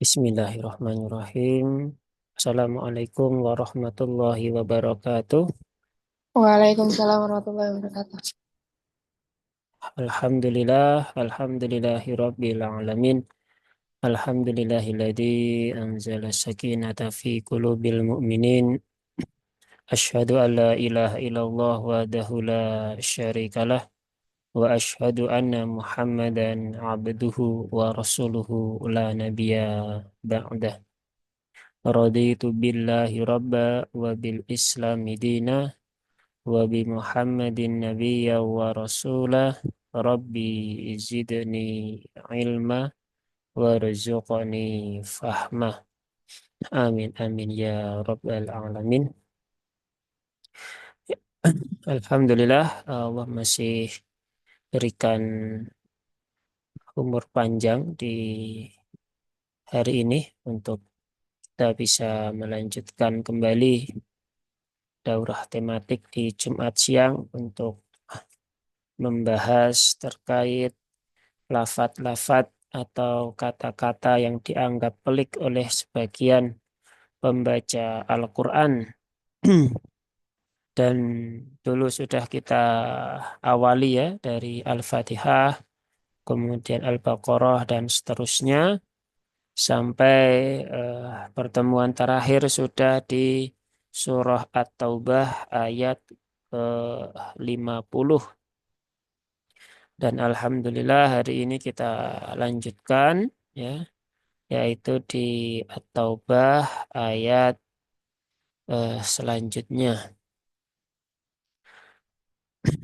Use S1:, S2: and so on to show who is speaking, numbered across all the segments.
S1: Bismillahirrahmanirrahim. Assalamualaikum warahmatullahi wabarakatuh.
S2: Waalaikumsalam warahmatullahi wabarakatuh.
S1: Alhamdulillahirabbil alamin. Alhamdulillahilladzi anzala sakinata fi qulubil mu'minin. Asyhadu an la ilaha illallah wahdahu la syarikalah wa asyhadu anna Muhammadan abduhu wa rasuluhu la nabiyya ba'dah. Raditu billahi rabba wa bil islami dina wa bi Muhammadin nabiyya wa rasulah. Rabbi zidni ilma warzuqni fahmah. Amin amin ya rabbal alamin. Alhamdulillah Allah masih berikan umur panjang di hari ini untuk kita bisa melanjutkan kembali daurah tematik di Jumat siang untuk membahas terkait lafat-lafat atau kata-kata yang dianggap pelik oleh sebagian pembaca Al-Quran. Dan dulu sudah kita awali ya dari Al-Fatihah, kemudian Al-Baqarah dan seterusnya sampai pertemuan terakhir sudah di surah At-Taubah ayat ke-50. Dan Alhamdulillah hari ini kita lanjutkan ya, yaitu di At-Taubah ayat selanjutnya.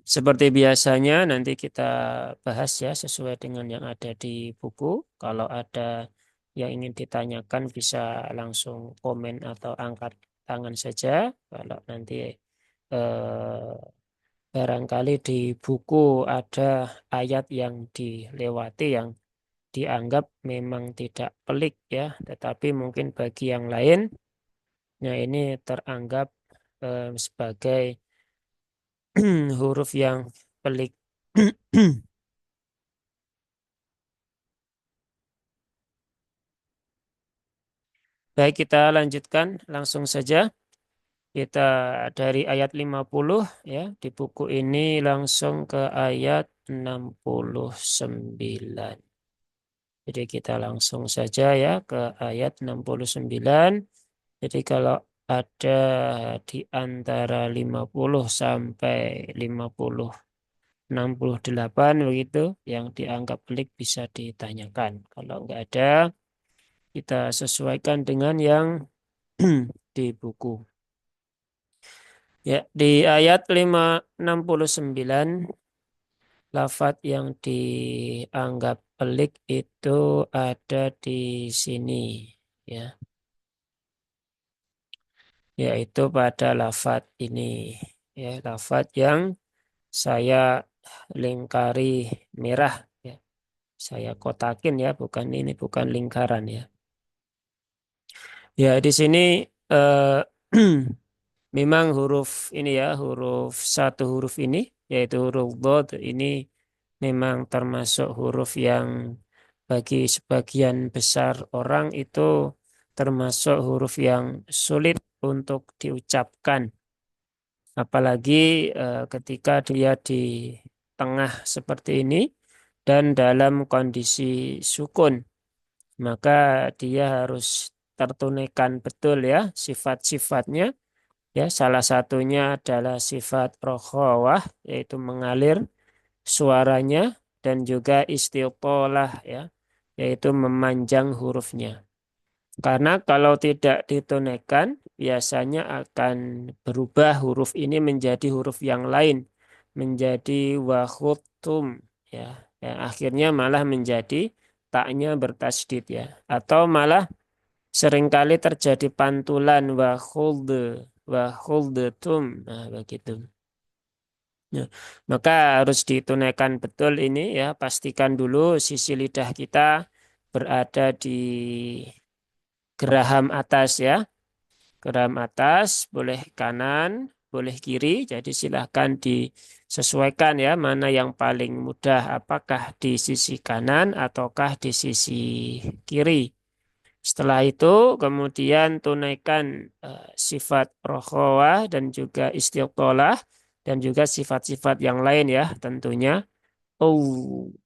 S1: Seperti biasanya nanti kita bahas ya sesuai dengan yang ada di buku. Kalau ada yang ingin ditanyakan bisa langsung komen atau angkat tangan saja. Kalau nanti eh, barangkali di buku ada ayat yang dilewati yang dianggap memang tidak pelik ya, tetapi mungkin bagi yang lain, nah ini teranggap sebagai huruf yang pelik. Baik, kita lanjutkan langsung saja. Kita dari ayat 50 ya, di buku ini langsung ke ayat 69. Jadi kita langsung saja ya ke ayat 69. Jadi kalau ada di antara 50 sampai 50 68 begitu yang dianggap pelik bisa ditanyakan. Kalau nggak ada, kita sesuaikan dengan yang di buku. Ya, di ayat 69 lafadz yang dianggap pelik itu ada di sini ya, yaitu pada lafadz ini ya, lafadz yang saya lingkari merah ya. Saya kotakin ya, bukan ini bukan lingkaran ya. Ya, di sini eh, memang huruf ini ya, huruf satu huruf ini, yaitu huruf dhad ini memang termasuk huruf yang bagi sebagian besar orang itu termasuk huruf yang sulit untuk diucapkan. Apalagi ketika dia di tengah seperti ini dan dalam kondisi sukun, maka dia harus tertunaikan betul ya sifat-sifatnya. Ya, salah satunya adalah sifat rokhawah, yaitu mengalir suaranya, dan juga istiqolah ya, yaitu memanjang hurufnya. Karena kalau tidak ditunaikan, biasanya akan berubah huruf ini menjadi huruf yang lain, menjadi wahutum ya, yang akhirnya malah menjadi taknya bertasdid ya, atau malah seringkali terjadi pantulan wahuldetum, nah begitu. Ya, maka harus ditunaikan betul ini ya, pastikan dulu sisi lidah kita berada di geraham atas ya. Geraham atas boleh kanan, boleh kiri. Jadi silahkan disesuaikan ya mana yang paling mudah. Apakah di sisi kanan ataukah di sisi kiri. Setelah itu kemudian tunaikan sifat rokhawah dan juga istiqolah dan juga sifat-sifat yang lain ya tentunya.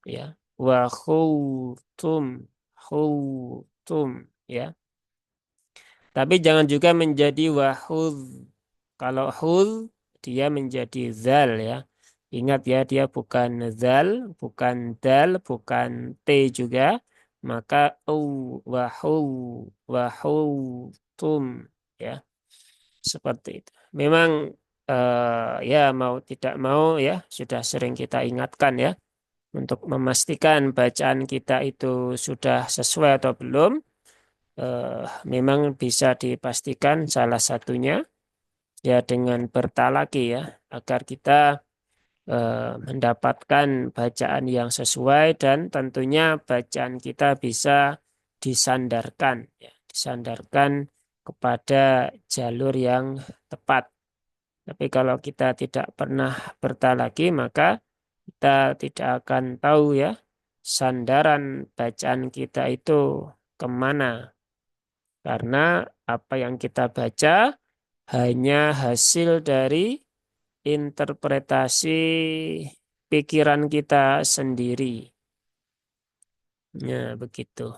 S1: Ya. Wa khutum, khutum ya. Tapi jangan juga menjadi wahud. Kalau hud dia menjadi zal ya. Ingat ya dia bukan zal, bukan dal, bukan t juga. Maka wahu wahutum ya seperti itu. Memang ya mau tidak mau ya sudah sering kita ingatkan ya untuk memastikan bacaan kita itu sudah sesuai atau belum. Memang bisa dipastikan salah satunya ya dengan bertalaki ya agar kita mendapatkan bacaan yang sesuai dan tentunya bacaan kita bisa disandarkan ya, disandarkan kepada jalur yang tepat. Tapi kalau kita tidak pernah bertalaki maka kita tidak akan tahu ya sandaran bacaan kita itu kemana. Karena apa yang kita baca hanya hasil dari interpretasi pikiran kita sendiri. Ya, begitu.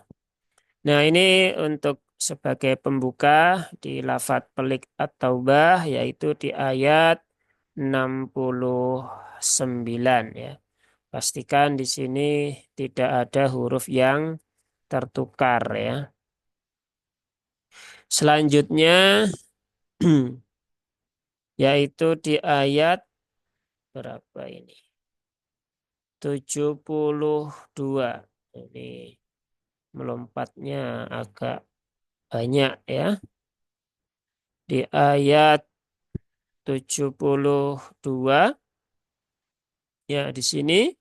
S1: Nah, ini untuk sebagai pembuka di lafadz pelik at-taubah yaitu di ayat 69 ya. Pastikan di sini tidak ada huruf yang tertukar ya. Selanjutnya yaitu di ayat berapa ini? 72. Ini melompatnya agak banyak ya. Di ayat 72 ya di sini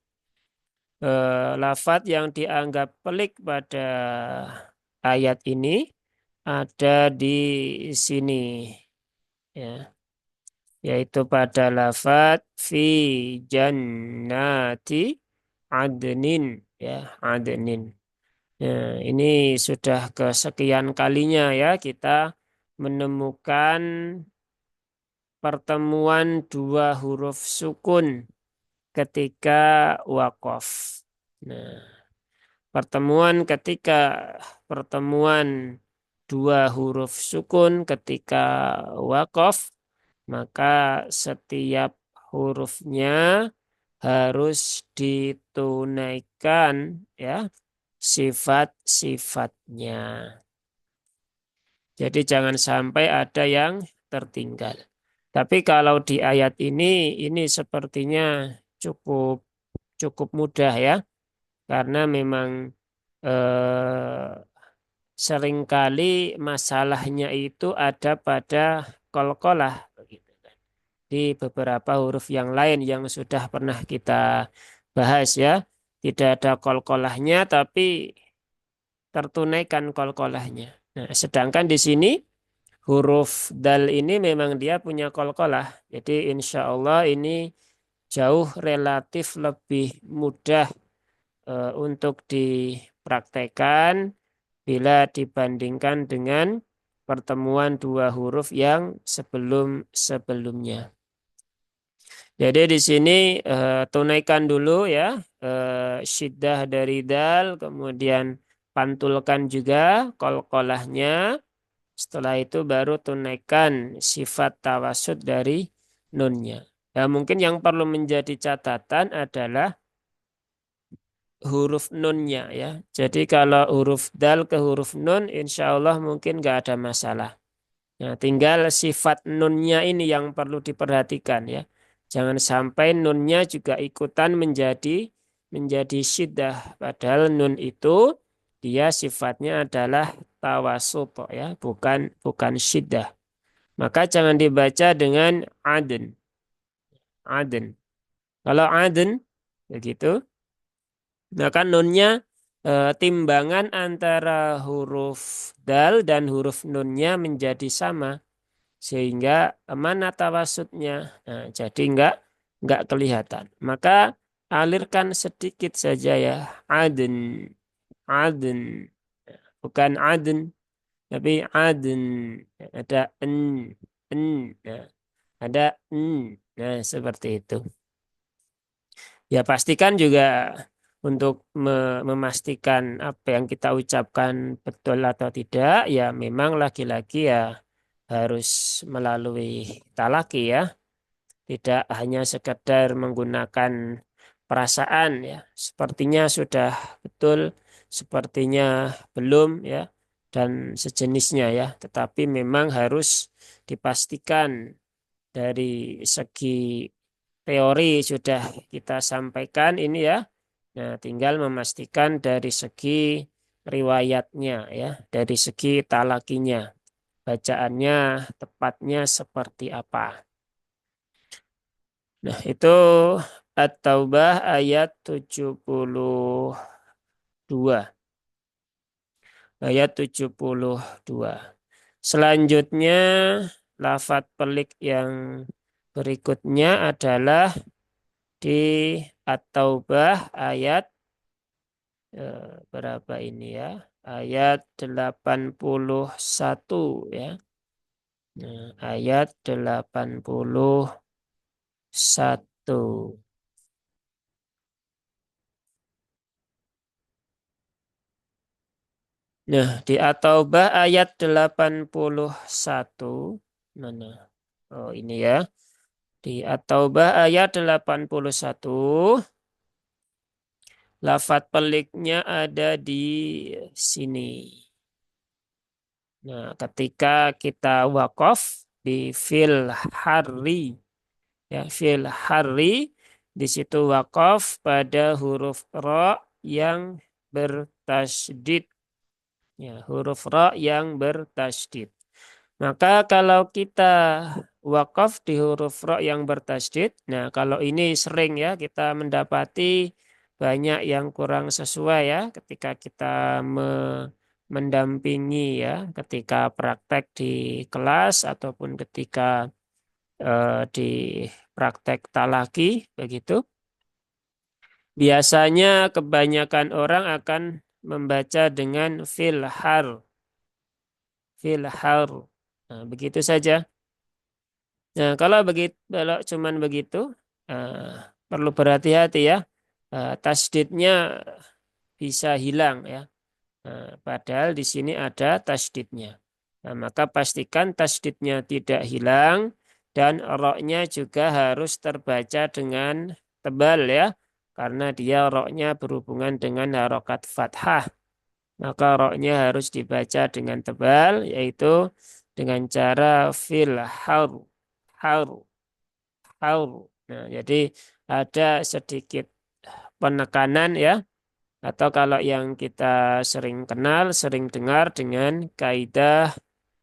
S1: lafadz yang dianggap pelik pada ayat ini ada di sini ya, yaitu pada lafadz fi jannati adnin ya, adnin. Nah, ini sudah kesekian kalinya ya kita menemukan pertemuan dua huruf sukun ketika wakof. Nah, pertemuan dua huruf sukun ketika wakof, maka setiap hurufnya harus ditunaikan ya sifat-sifatnya. Jadi jangan sampai ada yang tertinggal. Tapi kalau di ayat ini sepertinya cukup cukup mudah ya, karena memang eh, seringkali masalahnya itu ada pada kolkolah begitu kan. Di beberapa huruf yang lain yang sudah pernah kita bahas ya, tidak ada kolkolahnya tapi tertunaikan kolkolahnya. Nah, sedangkan di sini huruf dal ini memang dia punya kolkolah. Jadi insya Allah ini jauh relatif lebih mudah untuk dipraktekkan bila dibandingkan dengan pertemuan dua huruf yang sebelum-sebelumnya. Jadi di sini tunaikan dulu ya syiddah dari dal, kemudian pantulkan juga kolkolahnya. Setelah itu baru tunaikan sifat tawasud dari nunnya. Ya, mungkin yang perlu menjadi catatan adalah huruf nunnya ya. Jadi kalau huruf dal ke huruf nun insya Allah mungkin nggak ada masalah. Nah, tinggal sifat nunnya ini yang perlu diperhatikan ya. Jangan sampai nunnya juga ikutan menjadi syiddah. Padahal nun itu dia sifatnya adalah tawasut ya, bukan syiddah. Maka jangan dibaca dengan aden. Aden. Kalau aden begitu, maka nunnya timbangan antara huruf dal dan huruf nunnya menjadi sama. Sehingga mana tawasudnya. Nah, jadi enggak kelihatan. Maka alirkan sedikit saja ya. Aden. Aden. bukan adn, tapi adn. Ada en, nah, ada n. Nah, seperti itu. Ya pastikan juga untuk memastikan apa yang kita ucapkan betul atau tidak, ya memang lagi-lagi ya harus melalui talaki ya. Tidak hanya sekedar menggunakan perasaan ya. Sepertinya sudah betul, sepertinya belum ya, dan sejenisnya ya. Tetapi memang harus dipastikan dari segi teori sudah kita sampaikan ini ya. Nah, tinggal memastikan dari segi riwayatnya ya, dari segi talakinya, bacaannya tepatnya seperti apa. Nah, itu At-Taubah ayat 72. Ayat 72. Selanjutnya, lafadz pelik yang berikutnya adalah di At-Taubah ayat berapa ini ya? Ayat 81 ya. Nah, ayat 81. Nah, di At-Taubah ayat 81. Mana? Oh, ini ya. Di At-Taubah ayat 81, lafadz peliknya ada di sini. Nah, ketika kita wakaf di fil hari, ya fil hari, di situ wakaf pada huruf ro yang bertasydid, ya huruf ro yang bertasydid. Maka kalau kita wakaf di huruf ro yang bertasydid, nah kalau ini sering ya kita mendapati banyak yang kurang sesuai ya ketika kita mendampingi ya, ketika praktek di kelas ataupun ketika di praktek talaki begitu. Biasanya kebanyakan orang akan membaca dengan fil har. Nah, begitu saja. Nah, kalau begitu, kalau cuman begitu, eh, perlu berhati-hati ya. Tasdidnya bisa hilang ya. Padahal di sini ada tasdidnya. Nah, maka pastikan tasdidnya tidak hilang dan roknya juga harus terbaca dengan tebal ya. Karena dia roknya berhubungan dengan harokat fathah. Maka roknya harus dibaca dengan tebal, yaitu dengan cara fil haur, haur. Nah, jadi ada sedikit penekanan ya, atau kalau yang kita sering kenal, sering dengar dengan kaidah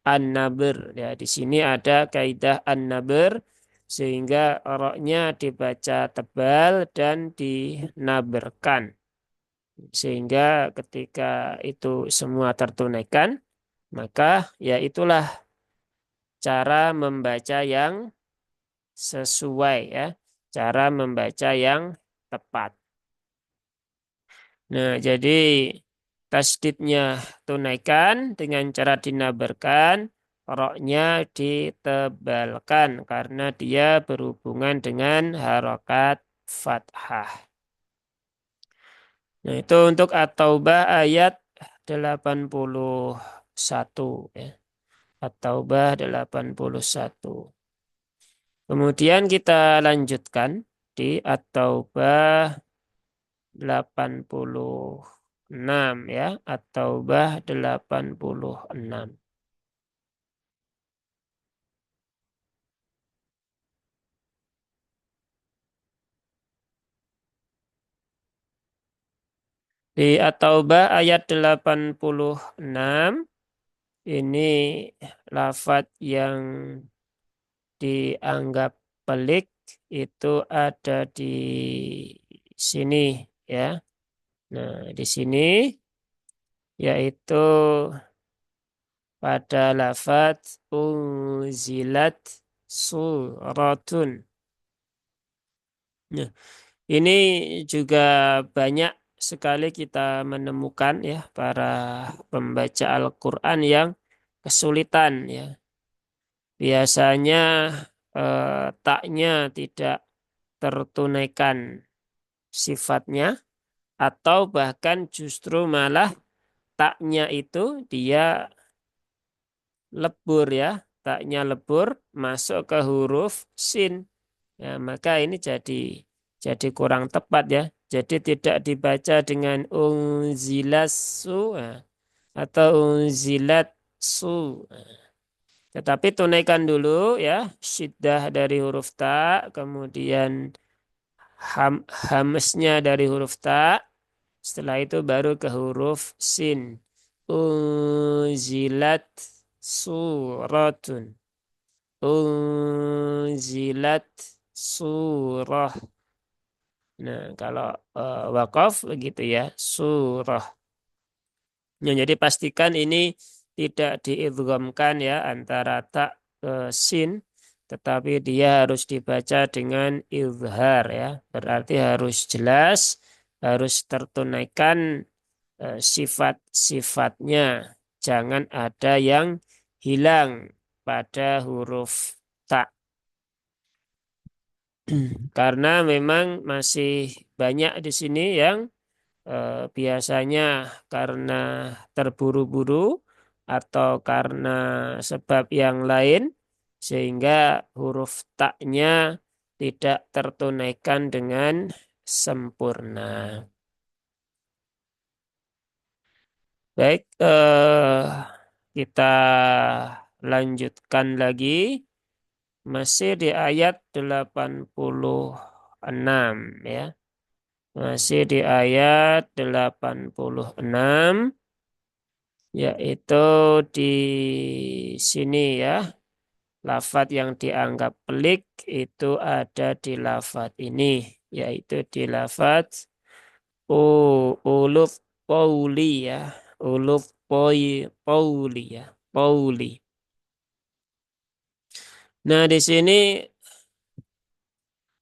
S1: an-nabr. Ya, di sini ada kaidah an-nabr sehingga roknya dibaca tebal dan dinaberkan. Sehingga ketika itu semua tertunaikan, maka ya itulah cara membaca yang sesuai ya, cara membaca yang tepat. Nah, jadi tasdidnya tunaikan dengan cara dinabarkan, roknya ditebalkan karena dia berhubungan dengan harokat fathah. Nah, itu untuk At-Taubah ayat 81 ya. At-Taubah 81. Kemudian kita lanjutkan di At-Taubah 86 ya, At-Taubah 86. Di At-Taubah ayat 86 ini lafadz yang dianggap pelik itu ada di sini ya. Nah, di sini yaitu pada lafadz unzilat suratun. Nah, ini juga banyak sekali kita menemukan ya para pembaca Al-Quran yang kesulitan ya. Biasanya taknya tidak tertunaikan sifatnya atau bahkan justru malah taknya itu dia lebur ya, taknya lebur masuk ke huruf sin. Ya, maka ini jadi kurang tepat ya. Jadi tidak dibaca dengan unzilas su atau unzilat su. Tetapi tunaikan dulu ya, syiddah dari huruf ta, kemudian hamesnya dari huruf ta, setelah itu baru ke huruf sin. Unzilat suratun. Unzilat surah. Nah, kalau wakaf begitu ya, surah. Ya, jadi pastikan ini tidak diidghamkan ya antara tak ke sin, tetapi dia harus dibaca dengan izhar ya. Berarti harus jelas, harus tertunaikan sifat-sifatnya. Jangan ada yang hilang pada huruf tak. Karena memang masih banyak di sini yang biasanya karena terburu-buru atau karena sebab yang lain sehingga huruf taknya tidak tertunaikan dengan sempurna. Baik, kita lanjutkan lagi masih di ayat 86 ya. Masih di ayat 86 yaitu di sini ya. Lafat yang dianggap pelik itu ada di lafat ini yaitu di lafat uluf pauli ya. Uluf pauli ya. Pauli. Nah, di sini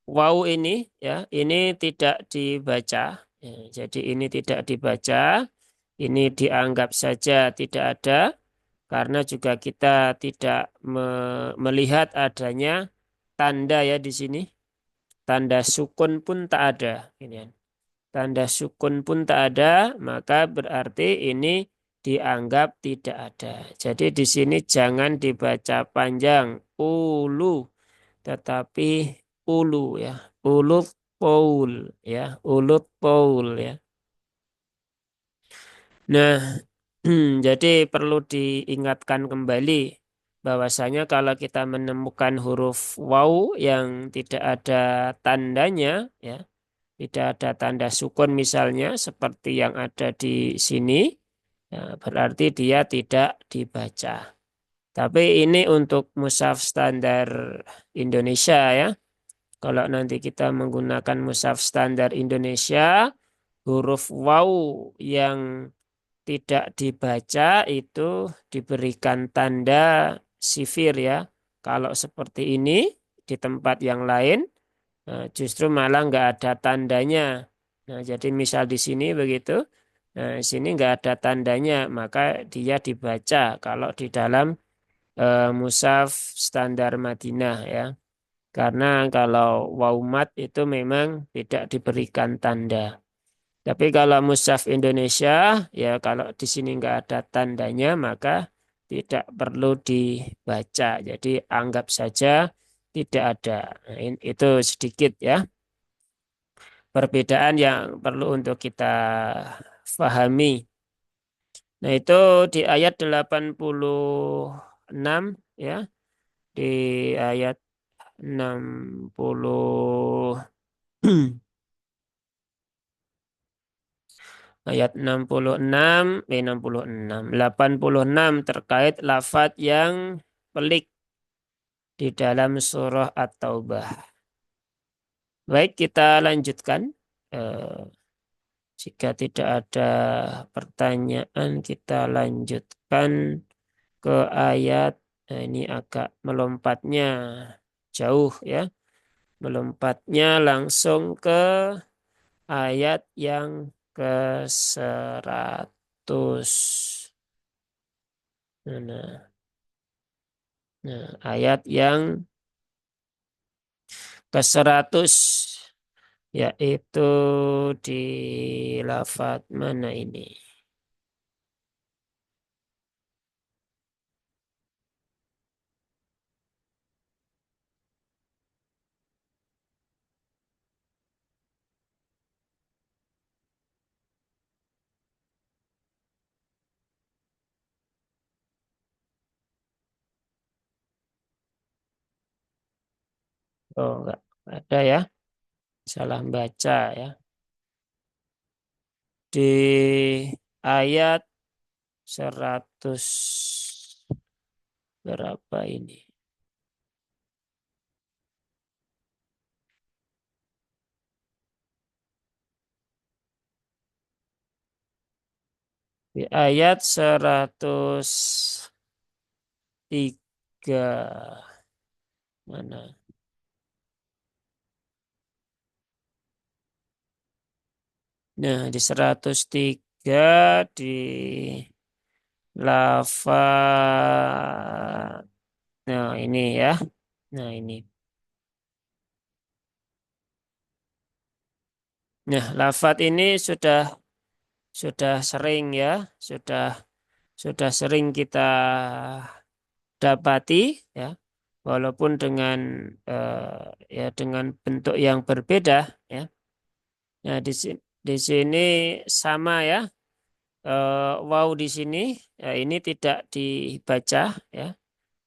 S1: wow ini ya, ini tidak dibaca. Ya, jadi ini tidak dibaca. Ini dianggap saja tidak ada karena juga kita tidak melihat adanya tanda ya di sini. Tanda sukun pun tak ada. Ini kan. Tanda sukun pun tak ada, maka berarti ini dianggap tidak ada. Jadi di sini jangan dibaca panjang ulu, tetapi ulu ya. Ulut Paul ya. Ulut Paul ya. Nah, jadi perlu diingatkan kembali bahwasanya kalau kita menemukan huruf waw yang tidak ada tandanya, ya, tidak ada tanda sukun misalnya seperti yang ada di sini, ya, berarti dia tidak dibaca. Tapi ini untuk mushaf standar Indonesia ya. Kalau nanti kita menggunakan mushaf standar Indonesia, huruf waw yang tidak dibaca itu diberikan tanda sifir ya. Kalau seperti ini di tempat yang lain justru malah nggak ada tandanya. Nah, jadi misal di sini begitu, nah di sini nggak ada tandanya, maka dia dibaca kalau di dalam mushaf standar Madinah ya. Karena kalau waumat itu memang tidak diberikan tanda. Tapi kalau mushaf Indonesia, ya kalau di sini nggak ada tandanya, maka tidak perlu dibaca. Jadi anggap saja tidak ada. Nah, itu sedikit ya perbedaan yang perlu untuk kita fahami. Nah itu di ayat 86 ya. Di ayat 60 ayat 66, 66, 86 terkait lafaz yang pelik di dalam surah At-Taubah. Baik, kita lanjutkan. Eh, Jika tidak ada pertanyaan, kita lanjutkan ke ayat. Ini agak melompatnya jauh ya. Melompatnya langsung ke ayat yang ke 100. Nah, nah, ayat yang ke 100 yaitu di lafaz mana ini? Oh, enggak ada ya. Salah baca ya. Di ayat 100 berapa ini? Di ayat 103 mana? Nah, di 103 di lafaz. Nah, ini ya. Nah, ini. Nah, lafaz ini sudah sering ya, sudah sering kita dapati ya, walaupun dengan ya dengan bentuk yang berbeda ya. Nah, di sini sama ya. Wow di sini ya, ini tidak dibaca ya.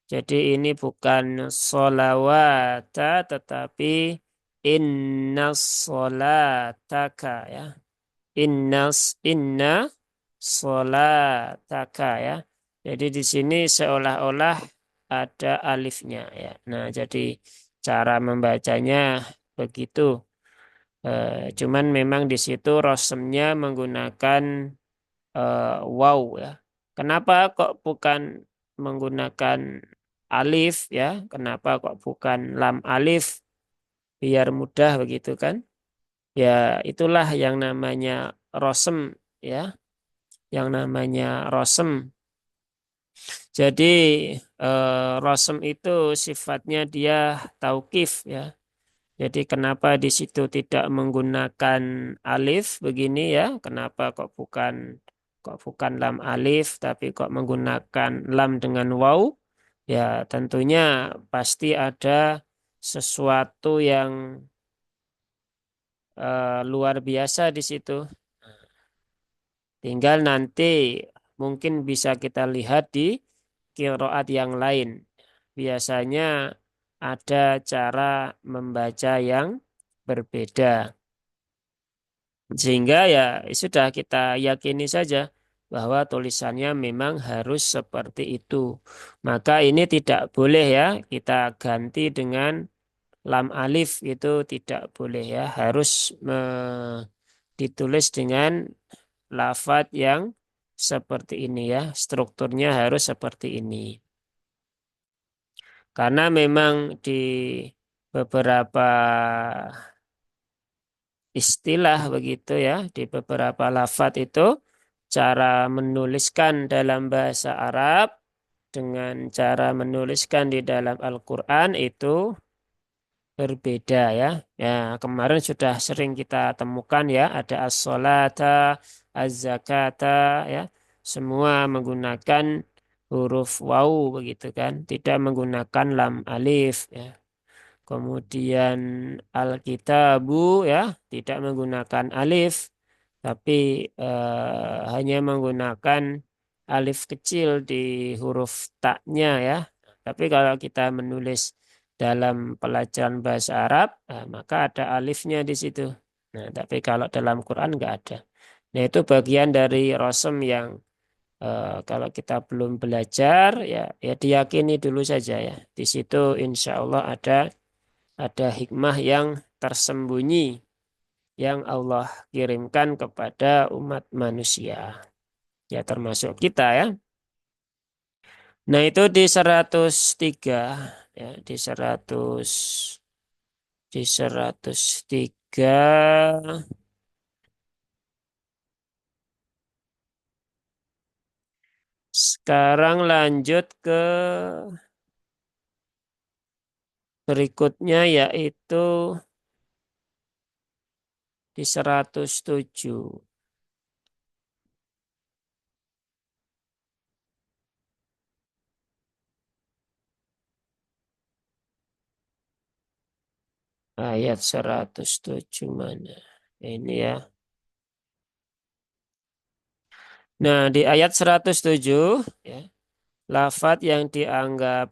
S1: Jadi ini bukan solawata tetapi inna solataka ya. Inna solataka ya. Jadi di sini seolah-olah ada alifnya ya. Nah, jadi cara membacanya begitu. Cuman memang di situ rosemnya menggunakan wow ya. Kenapa kok bukan menggunakan alif ya? Kenapa kok bukan lam alif? Biar mudah begitu kan? Ya itulah yang namanya rosem ya. Yang namanya rosem. Jadi rosem itu sifatnya dia taukif ya. Jadi kenapa di situ tidak menggunakan alif begini ya? Kenapa kok bukan lam alif tapi kok menggunakan lam dengan waw? Ya tentunya pasti ada sesuatu yang luar biasa di situ. Tinggal nanti mungkin bisa kita lihat di qiraat yang lain. Biasanya ada cara membaca yang berbeda. Sehingga ya sudah kita yakini saja bahwa tulisannya memang harus seperti itu. Maka ini tidak boleh ya kita ganti dengan lam alif itu tidak boleh ya. Harus ditulis dengan lafaz yang seperti ini ya. Strukturnya harus seperti ini. Karena memang di beberapa istilah begitu ya, di beberapa lafaz itu cara menuliskan dalam bahasa Arab dengan cara menuliskan di dalam Al-Quran itu berbeda ya. Ya, kemarin sudah sering kita temukan ya, ada as-salata, az-zakata ya. Semua menggunakan huruf waw begitu kan, tidak menggunakan lam alif ya. Kemudian Alkitabu ya tidak menggunakan alif tapi hanya menggunakan alif kecil di huruf taknya ya. Tapi kalau kita menulis dalam pelajaran bahasa Arab, maka ada alifnya di situ. Nah, tapi kalau dalam Quran nggak ada. Nah, itu bagian dari rosem yang kalau kita belum belajar ya diyakini dulu saja ya. Di situ insya Allah ada hikmah yang tersembunyi yang Allah kirimkan kepada umat manusia. Ya termasuk kita ya. Nah itu di 103 ya di 103 Sekarang lanjut ke berikutnya yaitu di 107. Ayat 107 mana? Ini ya. Nah, di ayat 107 ya, lafadz yang dianggap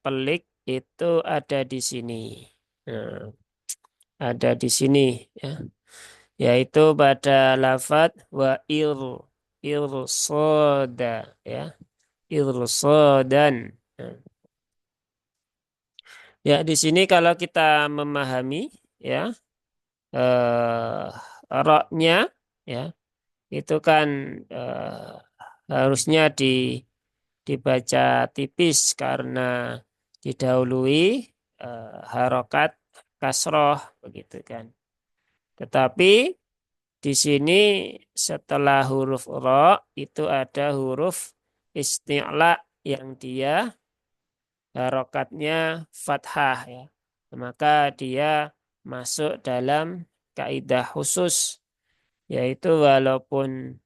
S1: pelik itu ada di sini. Nah, ada di sini ya, yaitu pada lafadz wa irsoda ya, irsodan. Nah, ya di sini kalau kita memahami ya eh roknya ya itu kan harusnya dibaca tipis karena didahului harokat kasroh begitu kan. Tetapi di sini setelah huruf ro itu ada huruf isti'la yang dia harokatnya fathah ya. Maka dia masuk dalam kaidah khusus yaitu walaupun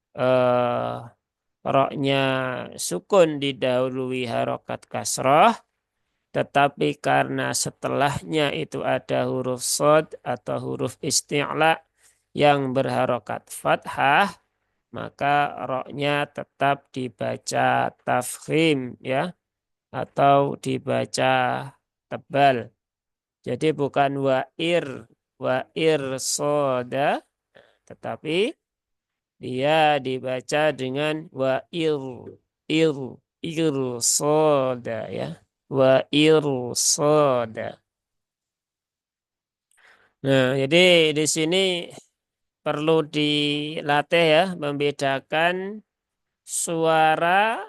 S1: roknya sukun didahului harokat kasroh, tetapi karena setelahnya itu ada huruf sod atau huruf isti'la yang berharokat fathah, maka roknya tetap dibaca tafkhim ya, atau dibaca tebal. Jadi bukan wair soda, tetapi dia dibaca dengan ir ir soda ya, ir soda. Nah, jadi di sini perlu dilatih ya membedakan suara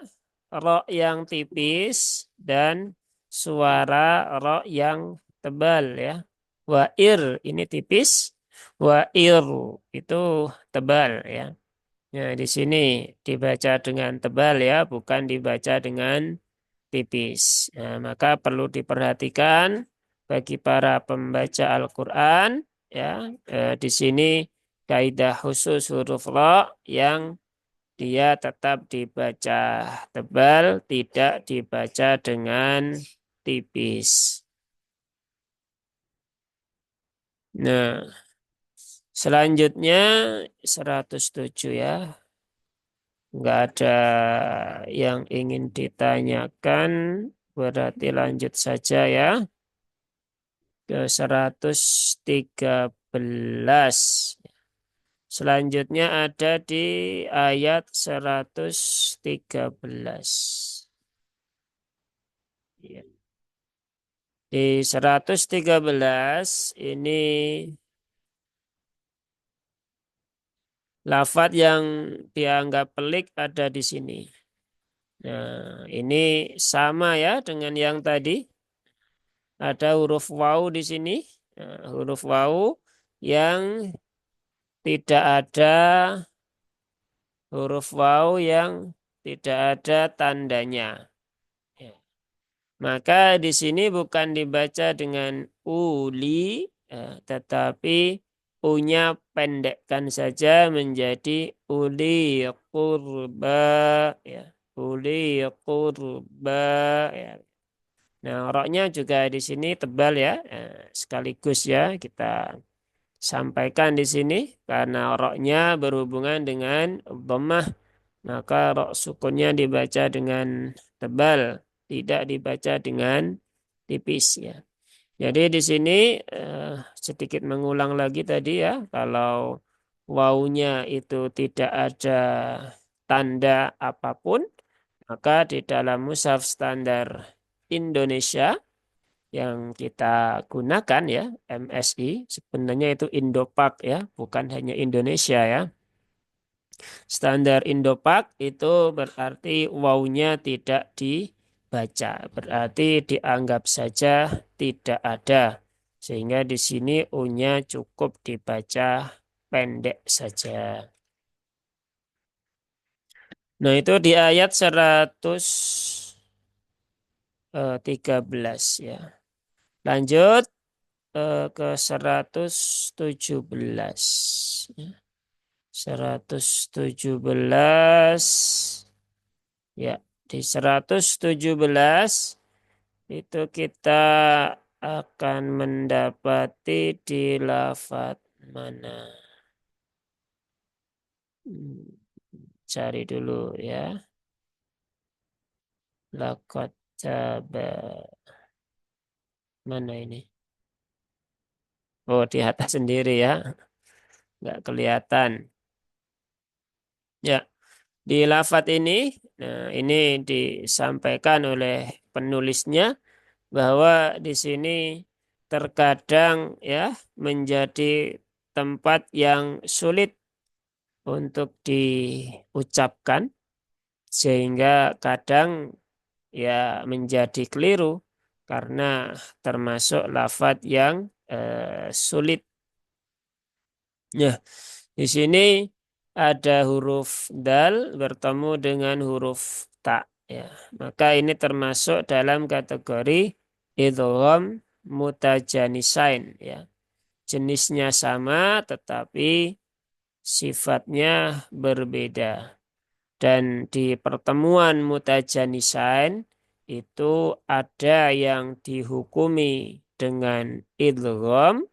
S1: ro yang tipis dan suara ro yang tebal ya. Wair ini tipis, wair itu tebal ya. Nah, di sini dibaca dengan tebal ya, bukan dibaca dengan tipis. Nah, maka perlu diperhatikan bagi para pembaca Al-Quran ya, di sini kaidah khusus huruf ro yang dia tetap dibaca tebal, tidak dibaca dengan tipis. Nah, selanjutnya 107 ya. Nggak ada yang ingin ditanyakan, berarti lanjut saja ya ke 113. Selanjutnya ada di ayat 113. Ya. Di 113 ini lafadz yang dianggap pelik ada di sini. Nah, ini sama ya dengan yang tadi. Ada huruf waw di sini. Nah, huruf waw yang tidak ada huruf waw yang tidak ada tandanya. Ya. Maka di sini bukan dibaca dengan uli, tetapi u-nya pendekkan saja menjadi uli kurba, ya. Uli kurba, ya. Nah, roknya juga di sini tebal ya, sekaligus ya kita sampaikan di sini karena roknya berhubungan dengan dhammah, maka rok sukunnya dibaca dengan tebal, tidak dibaca dengan tipis ya. Jadi di sini sedikit mengulang lagi tadi ya, kalau wawunya itu tidak ada tanda apapun, maka di dalam mushaf standar Indonesia yang kita gunakan ya, MSI, sebenarnya itu Indopak ya, bukan hanya Indonesia ya. Standar Indopak itu berarti wawunya tidak dibaca, berarti dianggap saja tidak ada. Sehingga di sini U-nya cukup dibaca pendek saja. Nah, itu di ayat 113 ya. Lanjut ke 117. Ya. 117 ya. Di 117 itu kita akan mendapati di lafaz mana? Hmm, Cari dulu ya. Laqad taba. Mana ini? Oh, di atas sendiri ya. Nggak kelihatan. Ya, di lafaz ini, nah ini disampaikan oleh penulisnya bahwa di sini terkadang ya menjadi tempat yang sulit untuk diucapkan sehingga kadang ya menjadi keliru karena termasuk lafaz yang sulit. Ya, di sini ada huruf dal bertemu dengan huruf ta. Ya, maka ini termasuk dalam kategori idgham mutajanisain. Ya, jenisnya sama tetapi sifatnya berbeda. Dan di pertemuan mutajanisain itu ada yang dihukumi dengan idgham,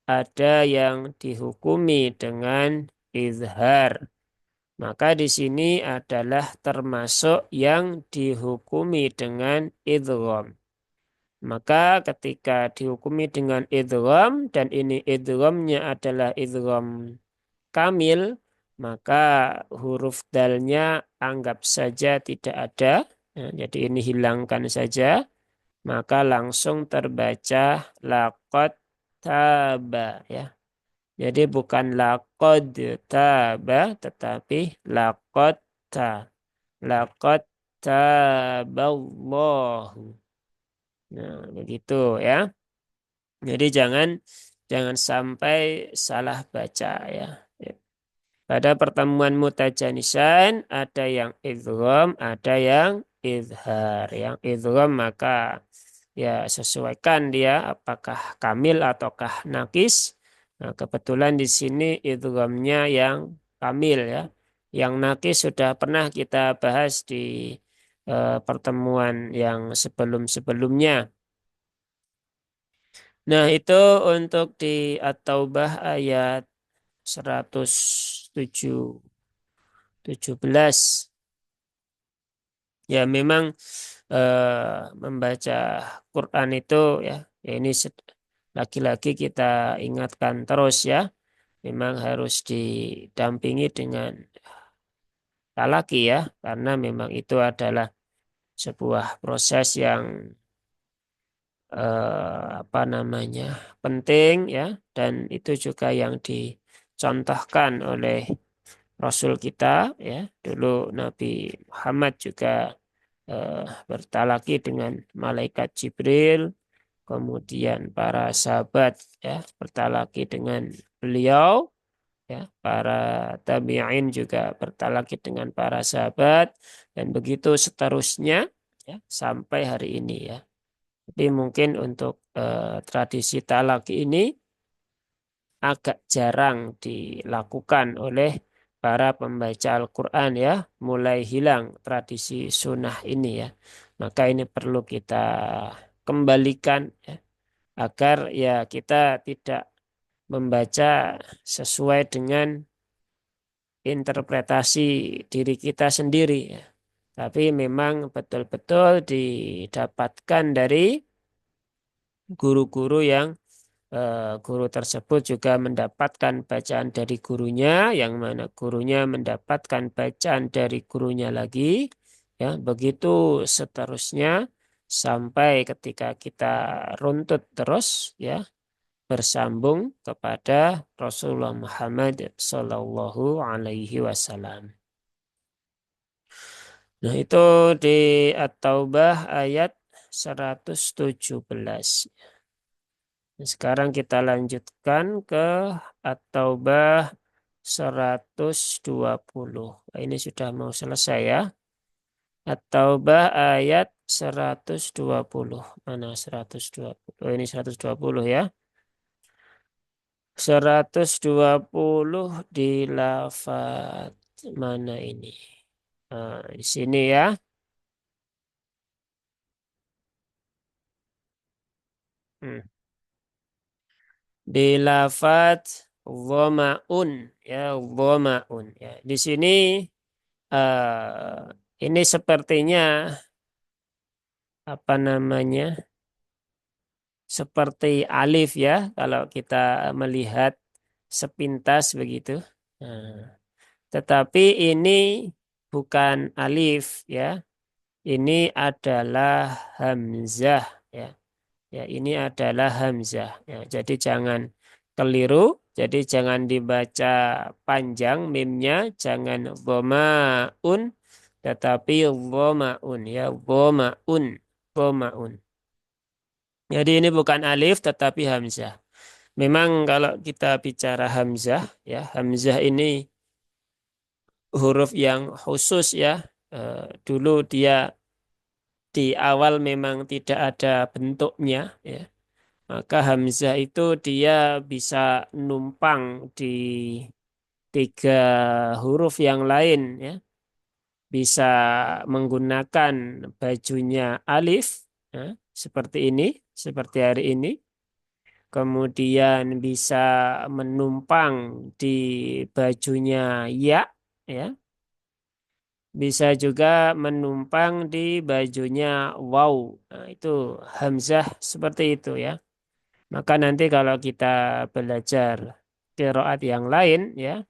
S1: ada yang dihukumi dengan izhar. Maka di sini adalah termasuk yang dihukumi dengan idgham. Maka ketika dihukumi dengan idgham dan ini idghamnya adalah idgham kamil, maka huruf dalnya anggap saja tidak ada. Nah, jadi ini hilangkan saja, maka langsung terbaca laqad taba ya. Jadi bukan laqad taba tetapi laqad ta. Laqad taballahu. Nah, begitu ya. Jadi jangan jangan sampai salah baca ya. Pada pertemuan mutajanisan ada yang idgham, ada yang izhar. Yang idgham maka ya sesuaikan dia apakah kamil ataukah nakis. Nah, kebetulan di sini idghamnya yang kamil ya. Yang nakis sudah pernah kita bahas di pertemuan yang sebelum-sebelumnya. Nah, itu untuk di At-Taubah ayat 117. Ya memang membaca Quran itu ya, ya ini lagi-lagi kita ingatkan terus ya. Memang harus didampingi dengan talaki ya, karena memang itu adalah sebuah proses yang apa namanya penting ya, dan itu juga yang dicontohkan oleh Rasul kita ya. Dulu Nabi Muhammad juga bertalaki dengan malaikat Jibril, kemudian para sahabat ya bertalaki dengan beliau, ya para tabi'in juga bertalaki dengan para sahabat dan begitu seterusnya ya sampai hari ini ya. Tapi mungkin untuk tradisi talaki ini agak jarang dilakukan oleh para pembaca Al-Quran ya, mulai hilang tradisi sunnah ini ya. Maka ini perlu kita kembalikan ya, agar ya kita tidak membaca sesuai dengan interpretasi diri kita sendiri ya. Tapi memang betul-betul didapatkan dari guru-guru yang guru tersebut juga mendapatkan bacaan dari gurunya, yang mana gurunya mendapatkan bacaan dari gurunya lagi, ya begitu seterusnya sampai ketika kita runtut terus, ya bersambung kepada Rasulullah Muhammad Sallallahu Alaihi Wasallam. Nah itu di At-Taubah ayat 117. Sekarang kita lanjutkan ke At-Taubah 120. Nah, ini sudah mau selesai ya. At-Taubah ayat 120. Mana 120? Oh, ini 120 ya. 120 di lafaz mana ini? Di sini ya. Hmm. Di lafaz dhama'un ya, dhama'un ya. Di sini ini sepertinya apa namanya? Seperti alif ya kalau kita melihat sepintas begitu. Nah, tetapi ini bukan alif ya. Ini adalah hamzah ya. Ya, ini adalah hamzah. Ya, jadi jangan keliru. Jadi jangan dibaca panjang mimnya, jangan dhomaun, tetapi dhomaun ya, dhomaun, dhomaun. Jadi ini bukan alif tetapi hamzah. Memang kalau kita bicara hamzah ya, hamzah ini huruf yang khusus ya. Dulu dia di awal memang tidak ada bentuknya ya. Maka hamzah itu dia bisa numpang di tiga huruf yang lain ya. Bisa menggunakan bajunya alif ya, seperti ini, seperti hari ini. Kemudian bisa menumpang di bajunya ya, ya. Bisa juga menumpang di bajunya waw. Nah, itu hamzah seperti itu ya. Maka nanti kalau kita belajar qiraat yang lain ya,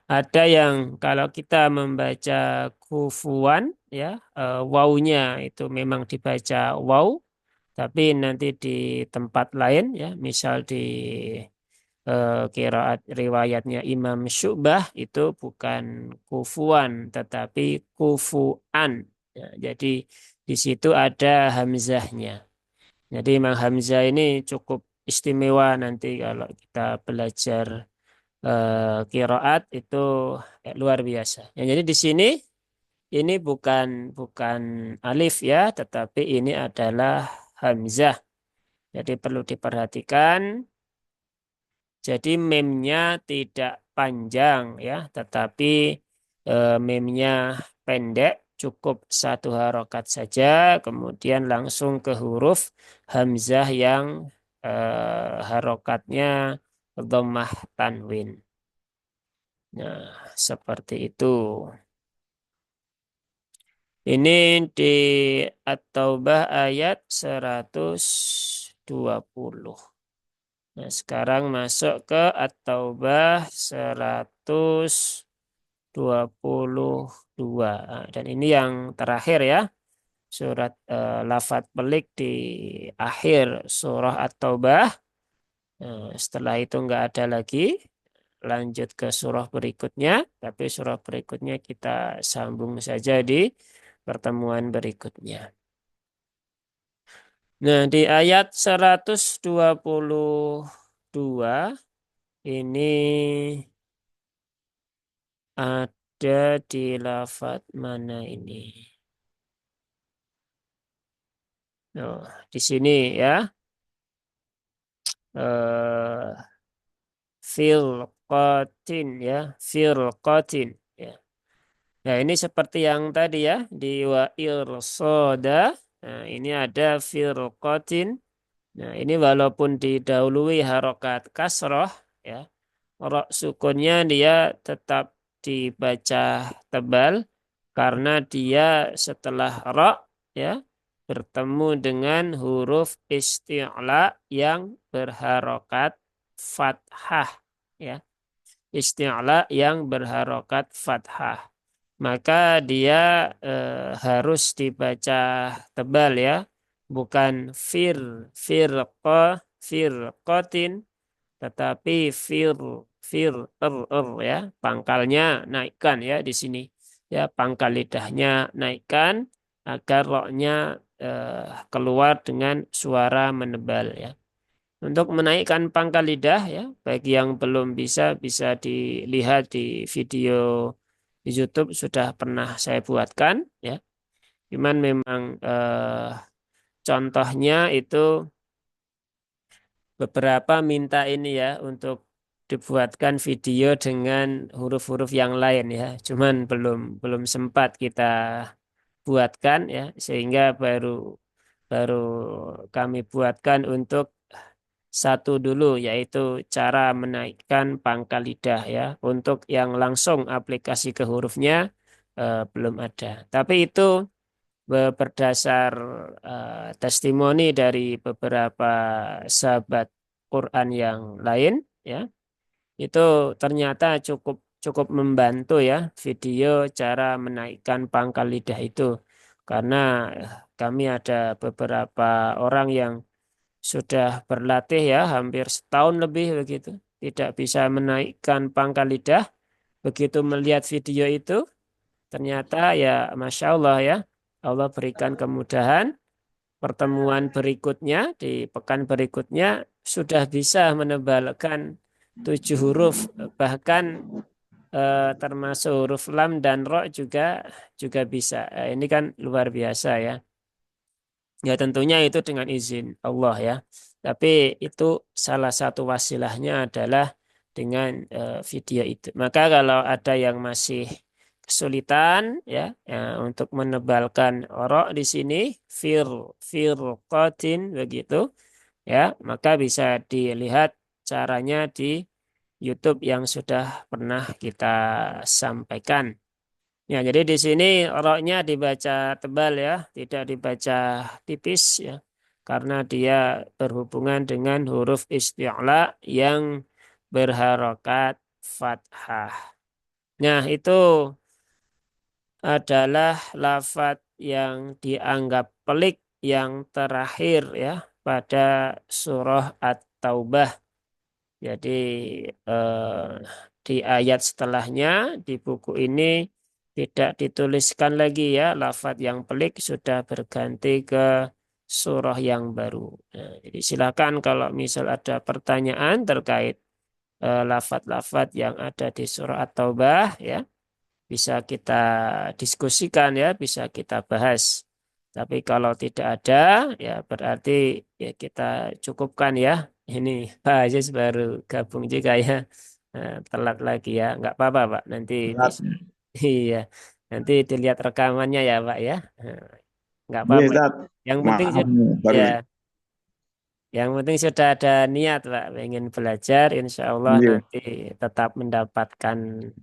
S1: ada yang kalau kita membaca kufuan ya, wawnya itu memang dibaca waw, tapi nanti di tempat lain ya, misal di qiraat riwayatnya Imam Syu'bah itu bukan kufuan tetapi kufuan. Ya, jadi di situ ada hamzahnya. Jadi Imam Hamzah ini cukup istimewa nanti kalau kita belajar qiraat itu luar biasa. Ya, jadi di sini ini bukan bukan alif ya, tetapi ini adalah hamzah. Jadi perlu diperhatikan. Jadi memnya tidak panjang ya, tetapi memnya pendek, cukup satu harokat saja, kemudian langsung ke huruf hamzah yang harokatnya dhammah tanwin. Nah, seperti itu. Ini di At-Taubah ayat 120. Nah, sekarang masuk ke At-Taubah 122. Nah, dan ini yang terakhir ya. Surat lafat pelik di akhir surah At-Taubah. Nah, setelah itu nggak ada lagi. Lanjut ke surah berikutnya. Tapi surah berikutnya kita sambung saja di pertemuan berikutnya. Nah, di ayat 122 ini ada di lafaz mana ini? Oh, di sini ya. Eh, Filqatin ya, filqatin ya. Nah, ini seperti yang tadi ya di wa irsoda. Nah, ini ada firqatin. Nah, ini walaupun didahului harokat kasroh ya, rok sukunnya dia tetap dibaca tebal karena dia setelah rok ya bertemu dengan huruf isti'la yang berharokat fathah ya, isti'la yang berharokat fathah, maka dia harus dibaca tebal ya, bukan firqa firqatin, tetapi ya, pangkalnya naikkan ya di sini ya, pangkal lidahnya naikkan agar roknya keluar dengan suara menebal ya. Untuk menaikkan pangkal lidah ya, bagi yang belum bisa bisa dilihat di video di YouTube sudah pernah saya buatkan ya. Cuman memang contohnya itu beberapa minta ini ya untuk dibuatkan video dengan huruf-huruf yang lain ya. Cuman belum belum sempat kita buatkan ya, sehingga baru baru kami buatkan untuk satu dulu yaitu cara menaikkan pangkal lidah ya. Untuk yang langsung aplikasi ke hurufnya belum ada. Tapi itu berdasar testimoni dari beberapa sahabat Quran yang lain ya, itu ternyata cukup cukup membantu ya video cara menaikkan pangkal lidah itu, karena kami ada beberapa orang yang sudah berlatih ya hampir setahun lebih begitu tidak bisa menaikkan pangkal lidah, begitu melihat video itu ternyata ya Masya Allah ya, Allah berikan kemudahan, pertemuan berikutnya di pekan berikutnya sudah bisa menebalkan 7 huruf, bahkan termasuk huruf lam dan ro juga juga bisa. Ini kan luar biasa ya. Ya tentunya itu dengan izin Allah ya. Tapi itu salah satu wasilahnya adalah dengan video itu. Maka kalau ada yang masih kesulitan ya, ya untuk menebalkan orok di sini fir firqatin begitu ya, maka bisa dilihat caranya di YouTube yang sudah pernah kita sampaikan. Ya, jadi di sini roknya dibaca tebal ya, tidak dibaca tipis ya, karena dia berhubungan dengan huruf isti'la yang berharokat fathah. Nah, itu adalah lafadz yang dianggap pelik yang terakhir ya pada surah At-Taubah. Jadi eh, di ayat setelahnya di buku ini tidak dituliskan lagi ya lafadz yang pelik, sudah berganti ke surah yang baru. Nah, jadi silakan kalau misal ada pertanyaan terkait lafadz-lafadz yang ada di surah At-Taubah ya bisa kita diskusikan ya, bisa kita bahas. Tapi kalau tidak ada, ya berarti ya kita cukupkan ya. Ini Pak Aziz baru gabung juga ya. Telat lagi ya, nggak apa-apa Pak. Nanti bisa,
S3: Berat.
S1: iya, nanti dilihat rekamannya ya Pak ya. Nggak
S3: Iya,
S1: apa-apa.
S3: Ustaz.
S1: Yang penting
S3: Maaf nih,
S1: ya,
S3: baru.
S1: yang penting sudah ada niat Pak, ingin belajar, insya Allah
S3: Iya.
S1: nanti tetap mendapatkan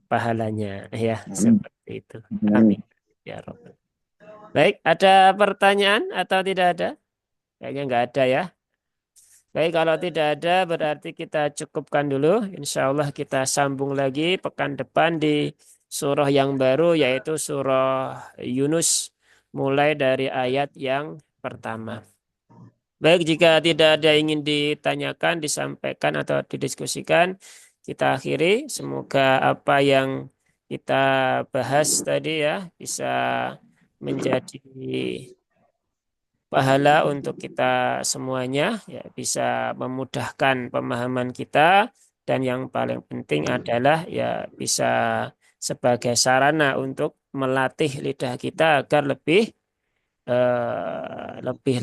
S1: pahalanya ya,
S3: Amin.
S1: seperti itu. Amin.
S3: Amin.
S1: Ya Rabbal. Baik, ada pertanyaan atau tidak ada? Kayaknya nggak ada ya. Baik, kalau tidak ada berarti kita cukupkan dulu. Insya Allah kita sambung lagi pekan depan di surah yang baru yaitu surah Yunus mulai dari ayat yang pertama. Baik, jika tidak ada yang ingin ditanyakan, disampaikan atau didiskusikan, kita akhiri. Semoga apa yang kita bahas tadi ya bisa menjadi pahala untuk kita semuanya, ya bisa memudahkan pemahaman kita, dan yang paling penting adalah ya bisa sebagai sarana untuk melatih lidah kita agar lebih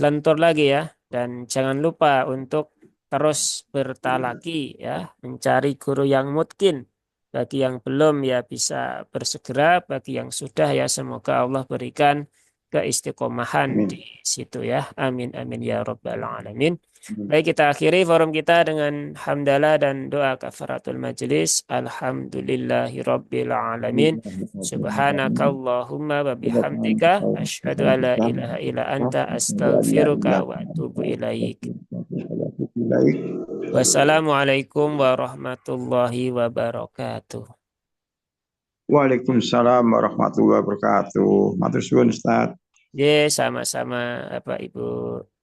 S1: lentur lagi ya. Dan jangan lupa untuk terus bertalaki ya, mencari guru yang mungkin. Bagi yang belum ya bisa bersegera, bagi yang sudah ya semoga Allah berikan keistiqomahan di
S3: Amin.
S1: situ ya. Amin amin ya rabbal alamin.
S3: Amin.
S1: Baik, kita akhiri forum kita dengan hamdalah dan doa kafaratul majelis. Alhamdulillahi rabbil alamin. Subhanakallahumma wa bihamdika asyhadu alla ilaha illa anta astaghfiruka wa atubu ilaik.
S3: Baik.
S1: Wassalamualaikum warahmatullahi wabarakatuh.
S3: Waalaikumsalam warahmatullahi wabarakatuh. Matur suwun, Ustaz.
S1: Ye, sama-sama Bapak Ibu.